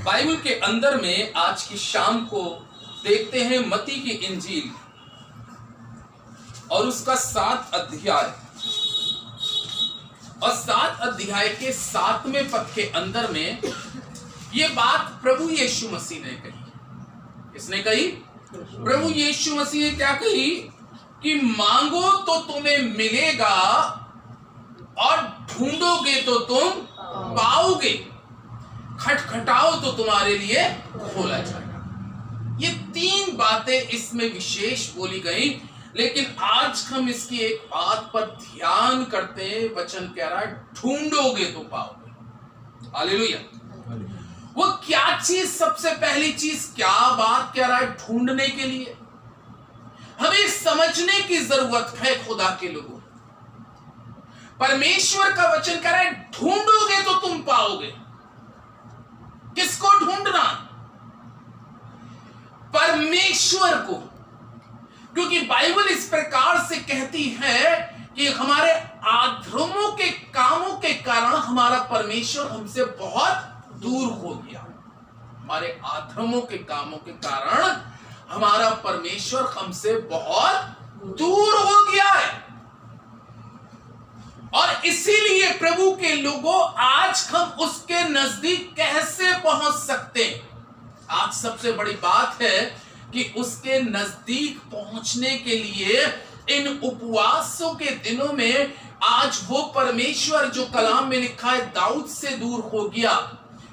Bible के अंदर में आज की शाम को देखते हैं मत्ती की इंजील और उसका 7 अध्याय और 7 अध्याय के 7वें पद के अंदर में ये बात प्रभु यीशु मसीह ने कही। किसने कही? प्रभु यीशु मसीह ने क्या कही कि मांगो तो तुम्हें मिलेगा और ढूंढोगे तो तुम पाओगे, खटखटाओ तो तुम्हारे लिए खोला जाएगा। ये 3 बातें इसमें विशेष बोली गई, लेकिन आज हम इसकी एक बात पर ध्यान करते हैं। वचन कह रहा है ढूंढोगे तो पाओगे। हालेलुया। वो क्या चीज, सबसे पहली चीज क्या बात कह रहा है ढूंढने के लिए? हमें समझने की जरूरत है खुदा के लोगों। परमेश्वर का वचन कह रहा है ढूंढोगे तो तुम पाओगे। किसको ढूंढना? परमेश्वर को। क्योंकि बाइबल इस प्रकार से कहती है कि हमारे अधर्मों के कामों के कारण हमारा परमेश्वर हमसे बहुत दूर हो गया। हमारे अधर्मों के कामों के कारण हमारा परमेश्वर हमसे बहुत दूर हो गया है। और इसीलिए प्रभु के लोगों, आज हम उसके नजदीक कैसे पहुंच सकते हैं? आज सबसे बड़ी बात है कि उसके नजदीक पहुंचने के लिए इन उपवासों के दिनों में आज वो परमेश्वर जो कलाम में लिखा है दाऊद से दूर हो गया,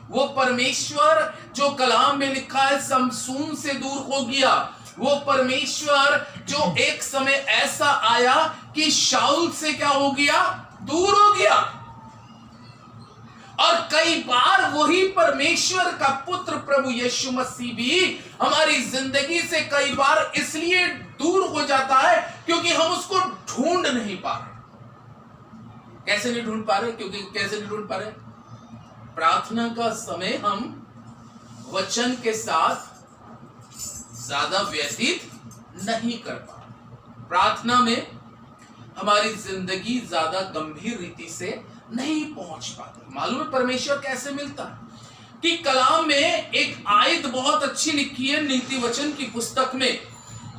वो परमेश्वर जो कलाम में लिखा है समसून से दूर हो गया, वो परमेश्वर जो एक समय ऐसा आया कि शाऊल से क्या हो गया? दूर हो गया। और कई बार वही परमेश्वर का पुत्र प्रभु यीशु मसीह भी हमारी जिंदगी से कई बार इसलिए दूर हो जाता है क्योंकि हम उसको ढूंढ नहीं पा रहे। कैसे नहीं ढूंढ पा रहे? क्योंकि कैसे नहीं ढूंढ पा रहे? प्रार्थना का समय हम वचन के साथ ज्यादा व्यतीत नहीं कर पा रहे। प्रार्थना में हमारी जिंदगी ज्यादा गंभीर रीति से नहीं पहुंच पाती। मालूम है परमेश्वर कैसे मिलता है? कि कलाम में एक आयत बहुत अच्छी लिखी है नीति वचन की पुस्तक में,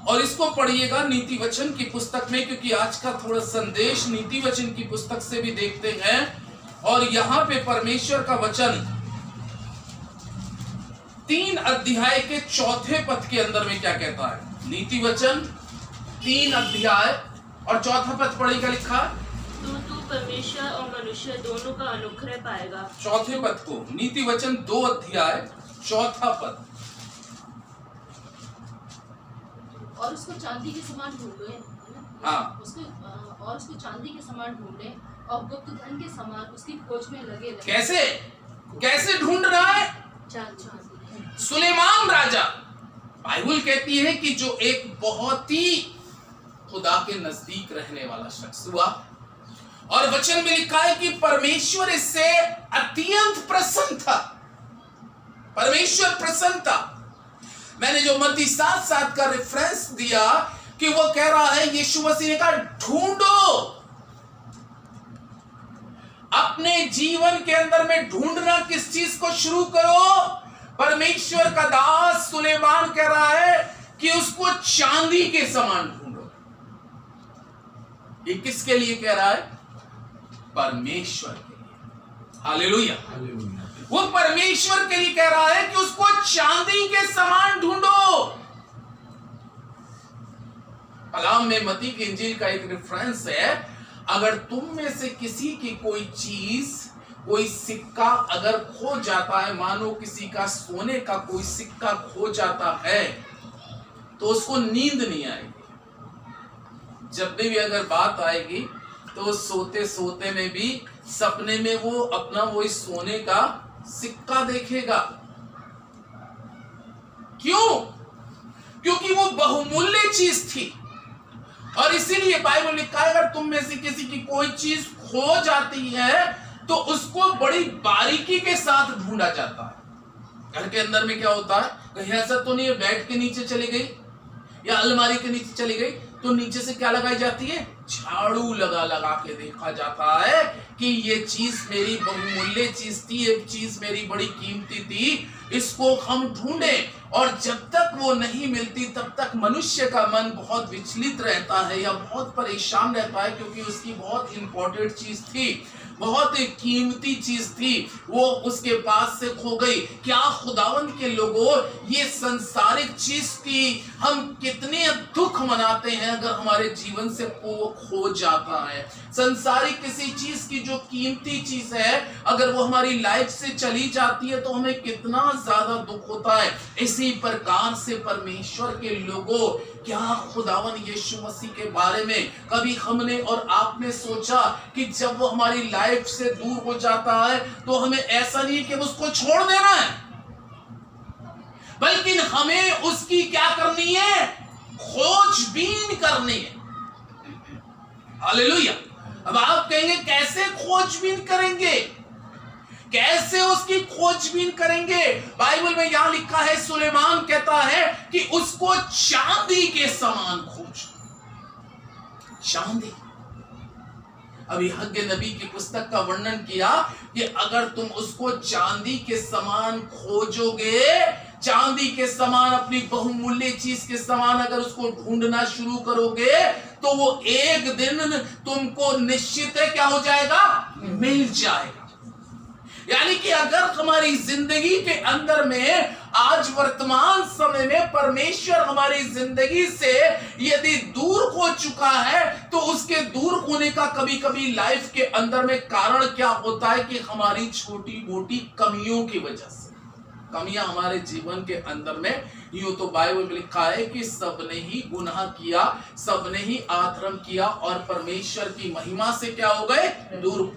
और इसको पढ़िएगा नीति वचन की पुस्तक में, क्योंकि आज का थोड़ा संदेश नीति वचन की पुस्तक से भी देखते हैं। और यहां पे परमेश्वर का वचन 3 अध्याय के 4 पद के अंदर में क्या कहता है? नीति वचन 3 अध्याय और 4 पद पढ़िएगा। लिखा तू परमेश्वर और मनुष्य दोनों का अनुग्रह पाएगा। 4 पद को, नीति वचन 2 अध्याय 4 पद। और उसको चांदी के समान ढूंढे। हाँ। उसको चांदी के समान ढूंढे और गुप्त धन के समान उसकी खोज में लगे रहे। कैसे ढूंढ रहा है? चांदी। सुलेमान राजा, बाइबल कहती है कि जो एक बहुत ही खुदा के नजदीक रहने वाला शख्स हुआ, और वचन में लिखा है कि परमेश्वर इससे अत्यंत प्रसन्न था। परमेश्वर प्रसन्न था। मैंने जो मत्ती 7:7 का रेफरेंस दिया कि वो कह रहा है, यीशु मसीह ने कहा ढूंढो। अपने जीवन के अंदर में ढूंढना किस चीज को शुरू करो? परमेश्वर का दास सुलेमान कह रहा है कि उसको चांदी के समान ढूंढो। ये किसके लिए कह रहा है? परमेश्वर के लिए। हालेलुया। वो परमेश्वर के लिए कह रहा है कि उसको चांदी के समान ढूंढो। कलाम में मत्ती की इंजील का एक रेफरेंस है, अगर तुम में से किसी की कोई चीज, कोई सिक्का अगर खो जाता है, मानो किसी का सोने का कोई सिक्का खो जाता है, तो उसको नींद नहीं आएगी। जब भी अगर बात आएगी तो सोते सोते में भी सपने में वो अपना वही सोने का सिक्का देखेगा। क्यों? क्योंकि वो बहुमूल्य चीज थी। और इसीलिए बाइबल लिखा है, अगर तुम में से किसी की कोई चीज खो जाती है तो उसको बड़ी बारीकी के साथ ढूंढा जाता है। घर के अंदर में क्या होता है, कहीं ऐसा तो नहीं है बेड के नीचे चली गई या अलमारी के नीचे चली गई तो नीचे से क्या लगाई जाती है? झाड़ू लगा लगा के देखा जाता है कि ये चीज मेरी बहुमूल्य चीज थी, ये चीज मेरी बड़ी कीमती थी, इसको हम ढूंढे। और जब तक वो नहीं मिलती तब तक मनुष्य का मन बहुत विचलित रहता है या बहुत परेशान रहता है, क्योंकि उसकी बहुत इंपॉर्टेंट चीज थी, बहुत कीमती चीज थी, वो उसके पास से खो गई। क्या खुदावंद के लोगों, ये संसारिक चीज की हम कितने दुख मनाते हैं अगर हमारे जीवन से वो खो जाता है। संसारिक किसी चीज की जो कीमती चीज है अगर वो हमारी लाइफ से चली जाती है तो हमें कितना ज्यादा दुख होता है। इसी प्रकार से परमेश्वर के लोगों, क्या खुदावन यीशु मसीह के बारे में कभी हमने और आपने सोचा कि जब वो हमारी लाइफ से दूर हो जाता है तो हमें ऐसा नहीं कि उसको छोड़ देना है, बल्कि हमें उसकी क्या करनी है? खोजबीन करनी है। हालेलुया। अब आप कहेंगे कैसे खोजबीन करेंगे, कैसे उसकी खोजबीन करेंगे? बाइबल में यहां लिखा है, सुलेमान कहता है कि उसको चांदी के समान खोज। चांदी। अभी हग्गे नबी की पुस्तक का वर्णन किया कि अगर तुम उसको चांदी के समान खोजोगे, चांदी के समान, अपनी बहुमूल्य चीज के समान अगर उसको ढूंढना शुरू करोगे तो वो एक दिन तुमको निश्चित है क्या हो जाएगा? मिल जाएगा। यानी कि अगर हमारी जिंदगी के अंदर में आज वर्तमान समय में परमेश्वर हमारी जिंदगी से यदि दूर हो चुका है तो उसके दूर होने का कभी कभी लाइफ के अंदर में कारण क्या होता है कि हमारी छोटी मोटी कमियों की वजह से। कमियां हमारे जीवन के अंदर में, यूं तो बाइबल में लिखा है कि सबने ही गुनाह किया, सबने ही अधर्म किया और परमेश्वर की महिमा से क्या हो गए? दूर,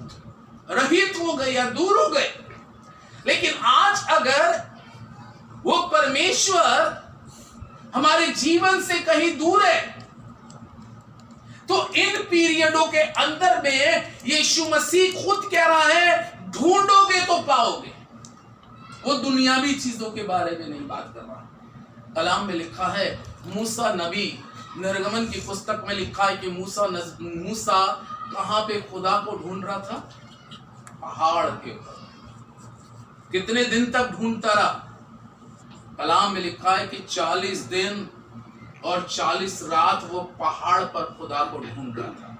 रहित हो गए या दूर हो गए। लेकिन आज अगर वो परमेश्वर हमारे जीवन से कहीं दूर है तो इन पीरियडों के अंदर में यीशु मसीह खुद कह रहा है, ढूंढोगे तो पाओगे। वो दुनियावी चीजों के बारे में नहीं बात कर रहा। कलाम में लिखा है, मूसा नबी, निर्गमन की पुस्तक में लिखा है कि मूसा कहां पे खुदा को ढूंढ रहा था? पहाड़ के ऊपर। कितने दिन तक ढूंढता रहा? कलाम में लिखा है कि 40 दिन और 40 रात वो पहाड़ पर खुदा को ढूंढ रहा था।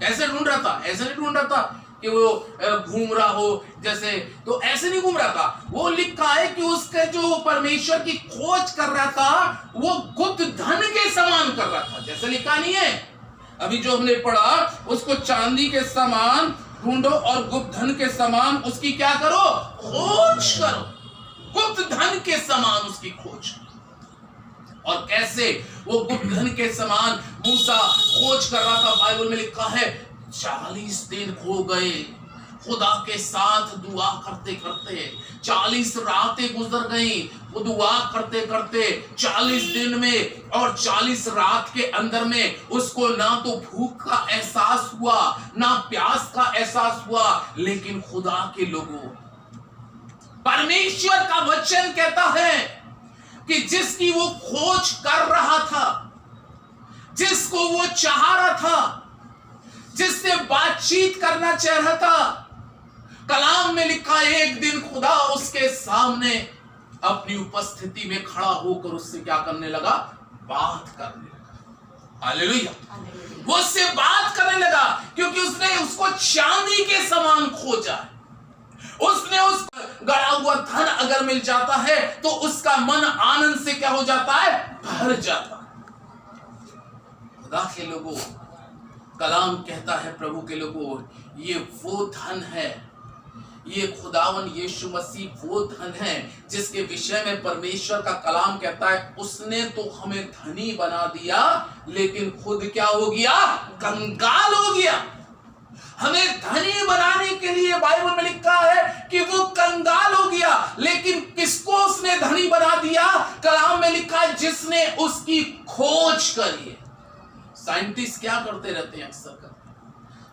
कैसे ढूंढ रहा था? ऐसे नहीं ढूंढ रहा था कि वो घूम रहा हो जैसे, तो ऐसे नहीं घूम रहा था। वो लिखा है कि उसके जो परमेश्वर की खोज कर रहा था वो गुप्त धन के समान कर रहा था। जैसे लिखा नहीं है अभी जो हमने पढ़ा, उसको चांदी के समान ढूंढो और गुप्त धन के समान उसकी क्या करो? खोज करो। गुप्त धन के समान उसकी खोज। और कैसे वो गुप्त धन के समान मूसा खोज कर रहा था? बाइबल में लिखा है 40 दिन हो गए खुदा के साथ दुआ करते करते, 40 रातें गुजर गई वो दुआ करते करते। 40 दिन में और 40 रात के अंदर में उसको ना तो भूख का एहसास हुआ ना प्यास का एहसास हुआ। लेकिन खुदा के लोगों, परमेश्वर का वचन कहता है कि जिसकी वो खोज कर रहा था, जिसको वो चाह रहा था, जिससे बातचीत करना चाह रहा था, कलाम में लिखा एक दिन खुदा उसके सामने अपनी उपस्थिति में खड़ा होकर उससे क्या करने लगा? बात करने लगा। हालेलुया। वो उससे बात करने लगा क्योंकि उसने उसको चांदी के समान खोजा है। उसने उस गड़ा हुआ धन अगर मिल जाता है तो उसका मन आनंद से क्या हो जाता है? भर जाता है। खुदा के लोगों, कलाम कहता है प्रभु के लोगों, ये वो धन है, ये खुदावन यीशु मसीह वो धन है जिसके विषय में परमेश्वर का कलाम कहता है उसने तो हमें धनी बना दिया लेकिन खुद क्या हो गया? कंगाल हो गया। हमें धनी बनाने के लिए बाइबल में लिखा है कि वो कंगाल हो गया, लेकिन किसको उसने धनी बना दिया? कलाम में लिखा है जिसने उसकी खोज करी है। साइंटिस्ट क्या करते रहते हैं अक्सर?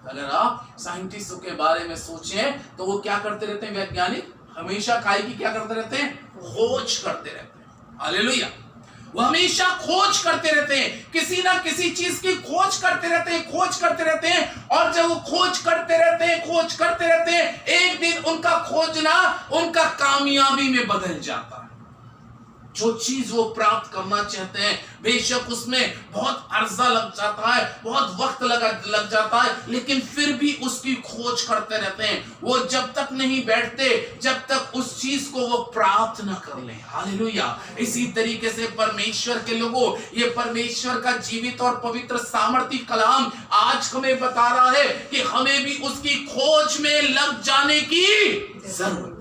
अगर आप साइंटिस्टों के बारे में सोचें तो वो क्या करते रहते हैं? वैज्ञानिक हमेशा काय की क्या करते रहते हैं? खोज करते रहते हैं। हालेलुया। वो हमेशा खोज करते रहते हैं, किसी ना किसी चीज की खोज करते रहते हैं, खोज करते रहते हैं। और जब वो खोज करते रहते हैं, खोज करते रहते हैं, एक दिन उनका खोजना उनका कामयाबी में बदल जाता है। जो चीज वो प्राप्त करना चाहते हैं, बेशक उसमें बहुत अर्जा लग जाता है, बहुत वक्त लग जाता है, लेकिन फिर भी उसकी खोज करते रहते हैं। वो जब तक नहीं बैठते जब तक उस चीज को वो प्राप्त ना कर ले। हालेलुया। इसी तरीके से परमेश्वर के लोगों, ये परमेश्वर का जीवित और पवित्र सामर्थी कलाम आज हमें बता रहा है कि हमें भी उसकी खोज में लग जाने की जरूरत,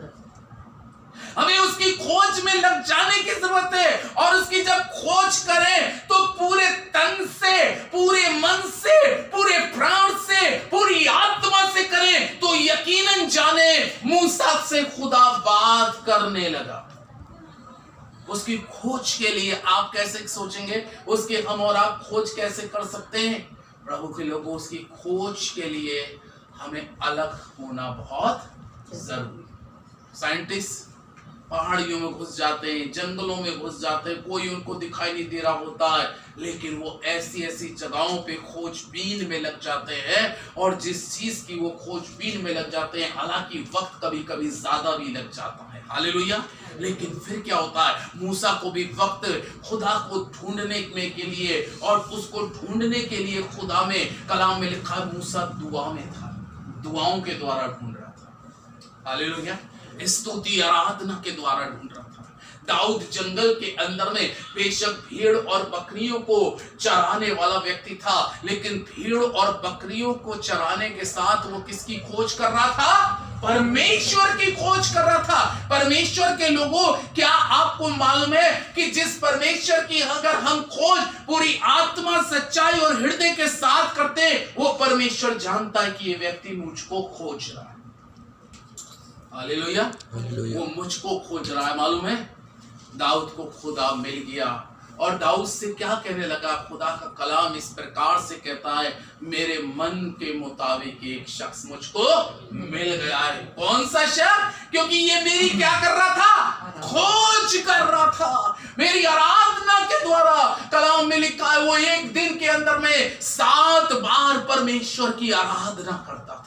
हमें उसकी खोज में लग जाने की जरूरत है। और उसकी जब खोज करें तो पूरे तन से, पूरे मन से, पूरे प्राण से, पूरी आत्मा से करें तो यकीनन जाने मूसा से खुदा बात करने लगा। उसकी खोज के लिए आप कैसे सोचेंगे, उसके हम और आप खोज कैसे कर सकते हैं? प्रभु के लोगों, उसकी खोज के लिए हमें अलग होना बहुत जरूरी। साइंटिस्ट पहाड़ियों में घुस जाते हैं, जंगलों में घुस जाते हैं, कोई उनको दिखाई नहीं दे रहा होता है, लेकिन वो ऐसी ऐसी जगहों पे खोजबीन में लग जाते हैं। और जिस चीज की वो खोजबीन में लग जाते हैं, हालांकि वक्त कभी कभी ज्यादा भी लग जाता है। हालेलुया। लेकिन फिर क्या होता है, मूसा को भी वक्त खुदा को ढूंढने में के लिए, और उसको ढूंढने के लिए खुदा में कलाम में लिखा मूसा दुआ में था, दुआओं के द्वारा ढूंढ रहा था। हालेलुया। स्तुति आराधना के द्वारा ढूंढ रहा था। दाऊद जंगल के अंदर में बेशक भीड़ और बकरियों को चराने वाला व्यक्ति था, लेकिन भीड़ और बकरियों को चराने के साथ वो किसकी खोज कर रहा था? परमेश्वर की खोज कर रहा था। परमेश्वर के लोगों, क्या आपको मालूम है कि जिस परमेश्वर की अगर हम खोज पूरी आत्मा, सच्चाई और हृदय के साथ करते हैं, वो परमेश्वर जानता है कि ये व्यक्ति मुझको खोज रहा है। हालेलुया। वो मुझको खोज रहा है। मालूम है, दाऊद को खुदा मिल गया, और दाऊद से क्या कहने लगा? खुदा का कलाम इस प्रकार से कहता है, मेरे मन के मुताबिक एक शख्स मुझको मिल गया है। कौन सा शख्स? क्योंकि ये मेरी क्या कर रहा था? खोज कर रहा था। मेरी आराधना के द्वारा कलाम में लिखा है, वो एक दिन के अंदर में 7 बार परमेश्वर की आराधना करता था।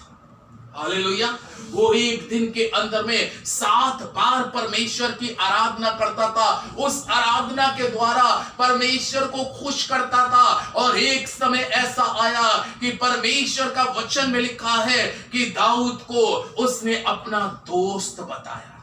हालेलुया। वो एक दिन के अंदर में 7 बार परमेश्वर की आराधना करता था। उस आराधना के द्वारा परमेश्वर को खुश करता था। और एक समय ऐसा आया कि परमेश्वर का वचन में लिखा है कि दाऊद को उसने अपना दोस्त बताया,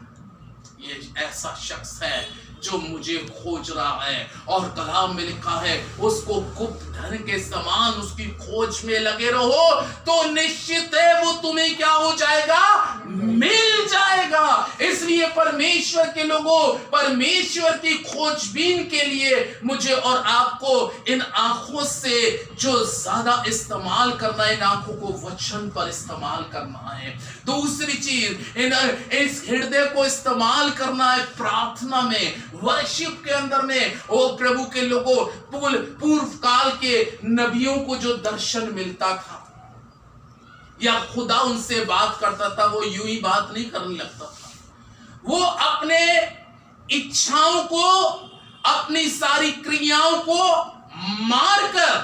ये ऐसा शख्स है जो मुझे खोज रहा है। और कलाम में लिखा है, उसको गुप्त धन के समान उसकी खोज में लगे रहो तो निश्चित है वो तुम्हें क्या हो जाएगा? मिल जाएगा। इसलिए परमेश्वर के लोगों, परमेश्वर की खोजबीन के लिए मुझे और आपको इन आंखों से जो ज्यादा इस्तेमाल करना है, इन आंखों को वचन पर इस्तेमाल करना है। दूसरी चीज, इस हृदय को इस्तेमाल करना है प्रार्थना में, वर्शिप के अंदर में। ओ प्रभु के लोगों, पूर्व काल के नबियों को जो दर्शन मिलता था या खुदा उनसे बात करता था, वो यूं ही बात नहीं करने लगता था। वो अपने इच्छाओं को, अपनी सारी क्रियाओं को मारकर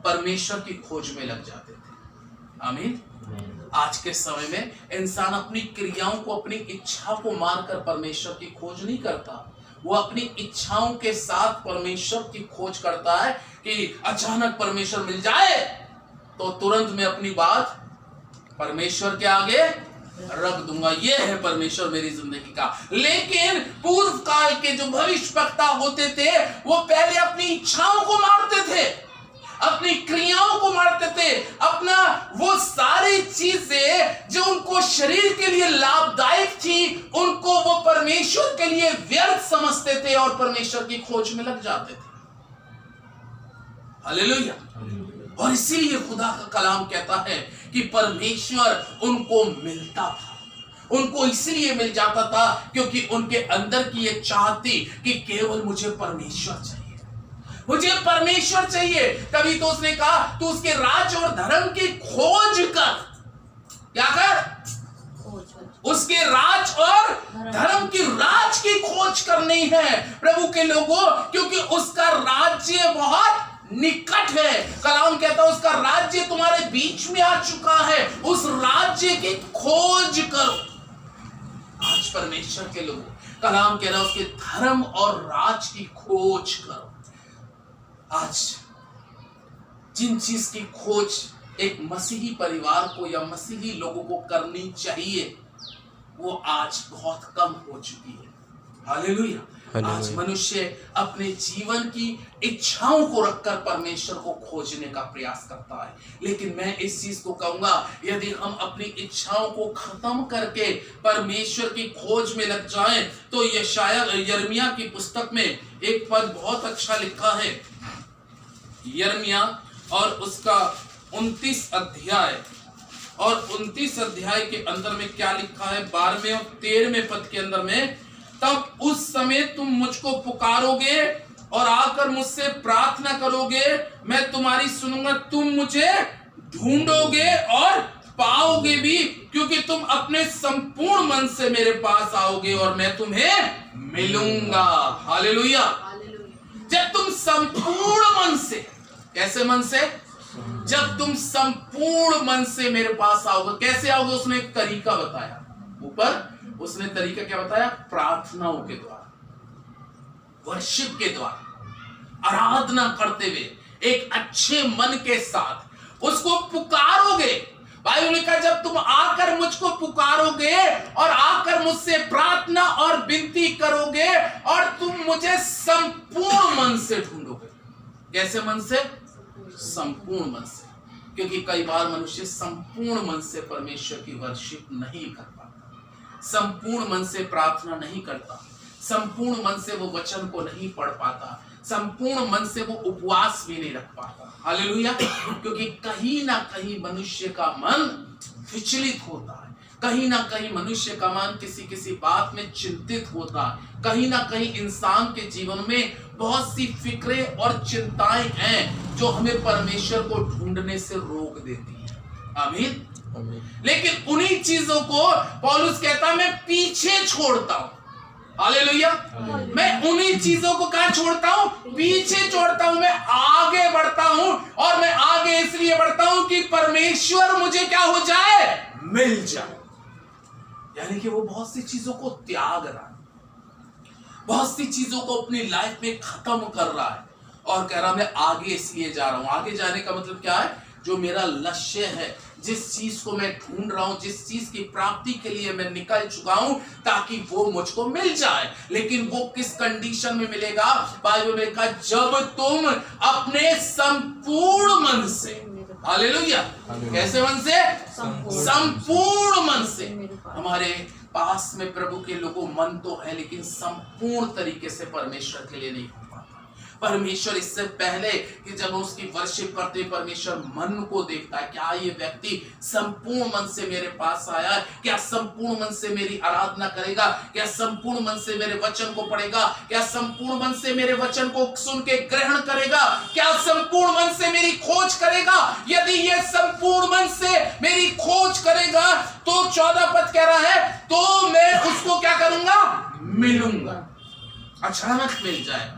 परमेश्वर की खोज में लग जाते थे। आमीन। आज के समय में इंसान अपनी क्रियाओं को, अपनी इच्छा को मारकर परमेश्वर की खोज नहीं करता। वो अपनी इच्छाओं के साथ परमेश्वर की खोज करता है कि अचानक परमेश्वर मिल जाए तो तुरंत मैं अपनी बात परमेश्वर के आगे रख दूंगा। ये है परमेश्वर मेरी जिंदगी का। लेकिन पूर्व काल के जो भविष्यवक्ता होते थे, वो पहले अपनी इच्छाओं को मारते थे, अपनी क्रियाओं को मारते थे, अपना वो सारी चीजें जो उनको शरीर के लिए लाभदायक थी, उनको वो परमेश्वर के लिए व्यर्थ समझते थे और परमेश्वर की खोज में लग जाते थे। हालेलुया। और इसीलिए खुदा का कलाम कहता है कि परमेश्वर उनको मिलता था। उनको इसलिए मिल जाता था क्योंकि उनके अंदर की एक चाहत थी कि केवल मुझे परमेश्वर चाहिए, मुझे परमेश्वर चाहिए। तभी तो उसने कहा, तू उसके राज और धर्म की खोज कर। क्या कर? उसके राज और धर्म की, राज की खोज खोज करनी है प्रभु के लोगों, क्योंकि उसका राज्य बहुत निकट है। कलाम कहता है उसका राज्य तुम्हारे बीच में आ चुका है, उस राज्य की खोज करो। आज परमेश्वर के लोगों, कलाम कह रहा है उसके धर्म और राज की खोज करो। आज जिन चीज की खोज एक मसीही परिवार को या मसीही लोगों को करनी चाहिए, वो आज बहुत कम हो चुकी है। हालेलुया। आज मनुष्य अपने जीवन की इच्छाओं को रखकर परमेश्वर को खोजने का प्रयास करता है, लेकिन मैं इस चीज को कहूंगा, यदि हम अपनी इच्छाओं को खत्म करके परमेश्वर की खोज में लग जाएं, तो यिर्मयाह की पुस्तक में एक पद बहुत अच्छा लिखा है। यिर्मयाह और उसका 29 अध्याय और 29 अध्याय के अंदर में क्या लिखा है, 12वें और 13वें पद के अंदर में, तब उस समय तुम मुझको पुकारोगे और आकर मुझसे प्रार्थना करोगे, मैं तुम्हारी सुनूंगा, तुम मुझे ढूंढोगे और पाओगे भी, क्योंकि तुम अपने संपूर्ण मन से मेरे पास आओगे और मैं तुम्हें मिलूंगा। हालेलुया। जब तुम संपूर्ण मन से, कैसे मन से? जब तुम संपूर्ण मन से मेरे पास आओगे। कैसे आओगे? उसने एक तरीका बताया ऊपर। उसने तरीका क्या बताया? प्रार्थनाओं के द्वारा, वर्शिप के द्वारा, आराधना करते हुए एक अच्छे मन के साथ उसको पुकारोगे। बाइबल में कहा जब तुम आकर मुझको पुकारोगे और आकर मुझसे प्रार्थना और विनती करोगे और तुम मुझे संपूर्ण मन से ढूंढोगे। कैसे मन से? संपूर्ण मन से। क्योंकि कई बार मनुष्य संपूर्ण मन से परमेश्वर की वर्शिप नहीं कर पाता, संपूर्ण मन से प्रार्थना नहीं करता, संपूर्ण मन से वो वचन को नहीं पढ़ पाता, संपूर्ण मन से वो उपवास भी नहीं रख पाता। हालेलुया। क्योंकि कहीं ना कहीं मनुष्य का मन विचलित होता है, कहीं ना कहीं मनुष्य का मन किसी किसी बात में चिंतित होता है, कहीं ना कहीं इंसान के जीवन में बहुत सी फिक्रें और चिंताएं हैं जो हमें परमेश्वर को ढूंढने से रोक देती हैं। आमीन। लेकिन उन्हीं चीजों को पौलुस कहता मैं पीछे छोड़ता हूं। हालेलुया। मैं उन्हीं चीजों को कहां छोड़ता हूं? पीछे छोड़ता हूं। मैं आगे बढ़ता हूं, और मैं आगे इसलिए बढ़ता हूं कि परमेश्वर मुझे क्या हो जाए? मिल जाए। यानी कि वो बहुत सी चीजों को त्याग रहा है, बहुत सी चीजों को अपनी लाइफ में खत्म कर रहा है और कह रहा मैं आगे इसलिए जा रहा हूं। आगे जाने का मतलब क्या है? जो मेरा लक्ष्य है, जिस चीज को मैं ढूंढ रहा हूं, जिस चीज की प्राप्ति के लिए मैं निकल चुका हूं, ताकि वो मुझको मिल जाए। लेकिन वो किस कंडीशन में मिलेगा? बाइबल में कहा जब तुम अपने संपूर्ण मन से, हालेलुया, कैसे मन से? संपूर्ण मन से। हमारे पास में प्रभु के लोगों मन तो है, लेकिन संपूर्ण तरीके से परमेश्वर के लिए नहीं हो पाता। परमेश्वर इससे पहले कि जब उसकी वर्शिप करते, परमेश्वर मन को देखता है। क्या ये व्यक्ति संपूर्ण मन से मेरे पास आया है? क्या संपूर्ण मन से मेरी आराधना करेगा? क्या संपूर्ण मन से मेरे वचन को पढ़ेगा? क्या संपूर्ण मन से मेरे वचन को सुन के ग्रहण करेगा? क्या संपूर्ण मन से मेरी खोज करेगा? यदि ये संपूर्ण मन से मेरी खोज करेगा तो 14 पद कह रहा है तो मैं उसको क्या करूंगा? मिलूंगा। अचानक मिल जाएगा।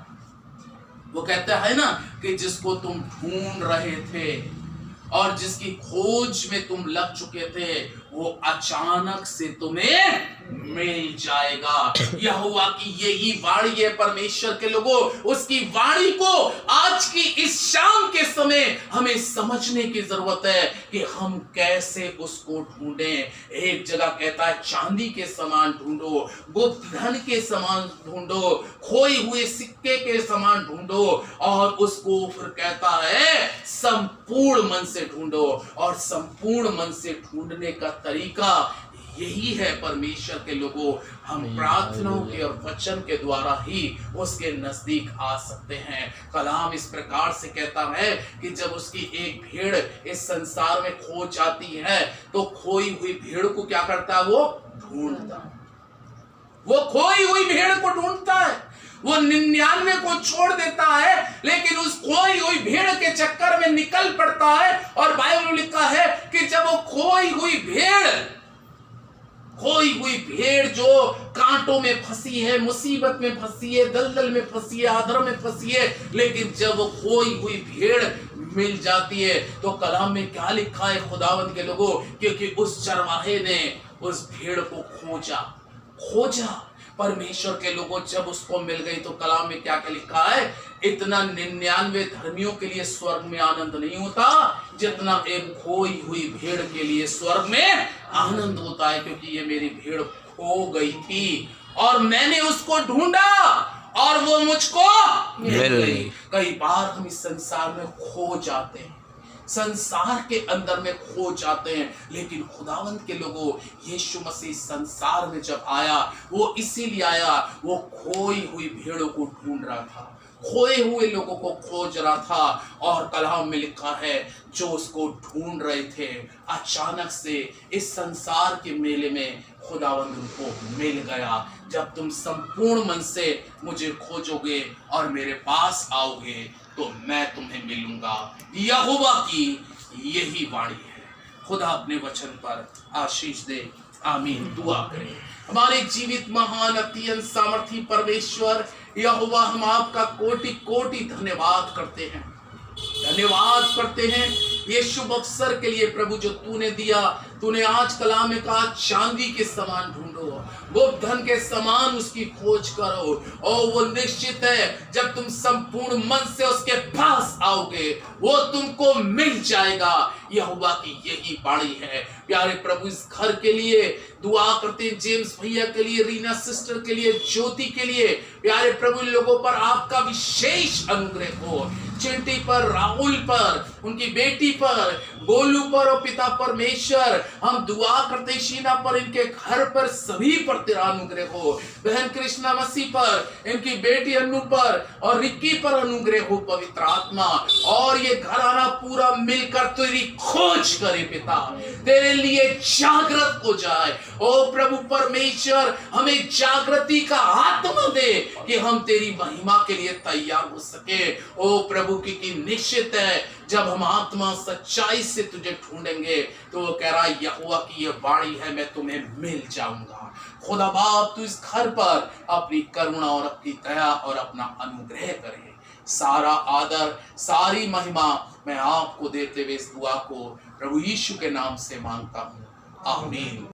वो कहता है ना कि जिसको तुम ढूंढ रहे थे और जिसकी खोज में तुम लग चुके थे, वो अचानक से तुम्हें मिल जाएगा। यहोवा की यही वाणी है परमेश्वर के लोगों। उसकी वाणी को आज की इस शाम के समय हमें समझने की जरूरत है कि हम कैसे उसको ढूंढें। एक जगह कहता है चांदी के समान ढूंढो, गुप्त धन के समान ढूंढो, खोए हुए सिक्के के समान ढूंढो, और उसको फिर कहता है संपूर्ण मन से ढूंढो। और संपूर्ण मन से ढूंढने का तरीका यही है परमेश्वर के लोगों। हम प्रार्थनाओं के और वचन के द्वारा ही उसके नजदीक आ सकते हैं। कलाम इस प्रकार से कहता है कि जब उसकी एक भेड़ इस संसार में खो जाती है तो खोई हुई भेड़ को क्या करता है? वो ढूंढता है। वो खोई हुई भेड़ को ढूंढता है। वो 99 को छोड़ देता है, लेकिन उस खोई हुई भेड़ के चक्कर में निकल पड़ता है। और बाइबल में लिखा है कि जब वो खोई हुई भेड़ खोई हुई भेड़ जो कांटों में फंसी है, मुसीबत में फंसी है, दलदल में फंसी है, आदर में फंसी है, लेकिन जब वो खोई हुई भेड़ मिल जाती है तो कलाम में क्या लिखा है खुदावंद के लोगों, क्योंकि उस चरवाहे ने उस भेड़ को खोजा। परमेश्वर के लोगों जब उसको मिल गई तो कलाम में क्या क्या लिखा है, इतना 99 धर्मियों के लिए स्वर्ग में आनंद नहीं होता जितना एक खोई हुई भेड़ के लिए स्वर्ग में आनंद होता है, क्योंकि ये मेरी भेड़ खो गई थी और मैंने उसको ढूंढा और वो मुझको मिल गई। कई बार हम इस संसार में खो जाते हैं, संसार के अंदर में खो जाते हैं, लेकिन खुदावंत के लोगों यीशु मसीह संसार में जब आया वो इसीलिए आया, वो खोई हुई भेड़ों को ढूंढ रहा था, खोए हुए लोगों को खोज रहा था। और कलाम में लिखा है जो उसको ढूंढ रहे थे अचानक से इस संसार के मेले में खुदावंद उनको मिल गया। जब तुम संपूर्ण मन से मुझे खोजोगे और मेरे पास आओगे तो मैं तुम्हें मिलूंगा, यहोवा की यही वाणी है। खुदा अपने वचन पर आशीष दे, आमीन। दुआ करें। हमारे जीवित महान अत्यंत सामर्थी परमेश्वर यहोवा, हम आपका कोटि कोटि धन्यवाद करते हैं, धन्यवाद करते हैं ये शुभ अवसर के लिए प्रभु जो तूने दिया। तूने आज कलाम में कहा चांदी के समान ढूंढो, गुप्त धन के समान उसकी खोज करो, और वो निश्चित है जब तुम संपूर्ण मन से उसके पास आओगे वो तुमको मिल जाएगा। यहोवा की यही वाणी है। प्यारे प्रभु इस घर के लिए दुआ करते हैं, जेम्स भैया के लिए, रीना सिस्टर के लिए, ज्योति के लिए। प्यारे प्रभु इन लोगों पर आपका विशेष अनुग्रह हो, चिंटी पर, राहुल पर, उनकी बेटी पर, गोलू पर और पिता परमेश्वर हम दुआ करते शीना पर, इनके घर पर, सभी पर तेरा अनुग्रह हो। बहन कृष्णा मसीह पर, इनकी बेटी अनु पर और रिक्की पर अनुग्रह हो पवित्र आत्मा, और ये घराना पूरा मिलकर तेरी खोज करे पिता, तेरे लिए जागृत हो जाए। ओ प्रभु परमेश्वर हमें जागृति का आत्मा दे कि हम तेरी महिमा के लिए तैयार हो सके। ओ प्रभु की निश्चित है जब हम आत्मा सच्चाई से तुझे ढूंढेंगे तो वो कह रहा है यहोवा की ये वाणी है, मैं तुम्हें मिल जाऊंगा। खुदा बाप तू इस घर पर अपनी करुणा और अपनी दया और अपना अनुग्रह करे। सारा आदर सारी महिमा मैं आपको देते हुए इस दुआ को प्रभु यीशु के नाम से मांगता हूँ, आमीन।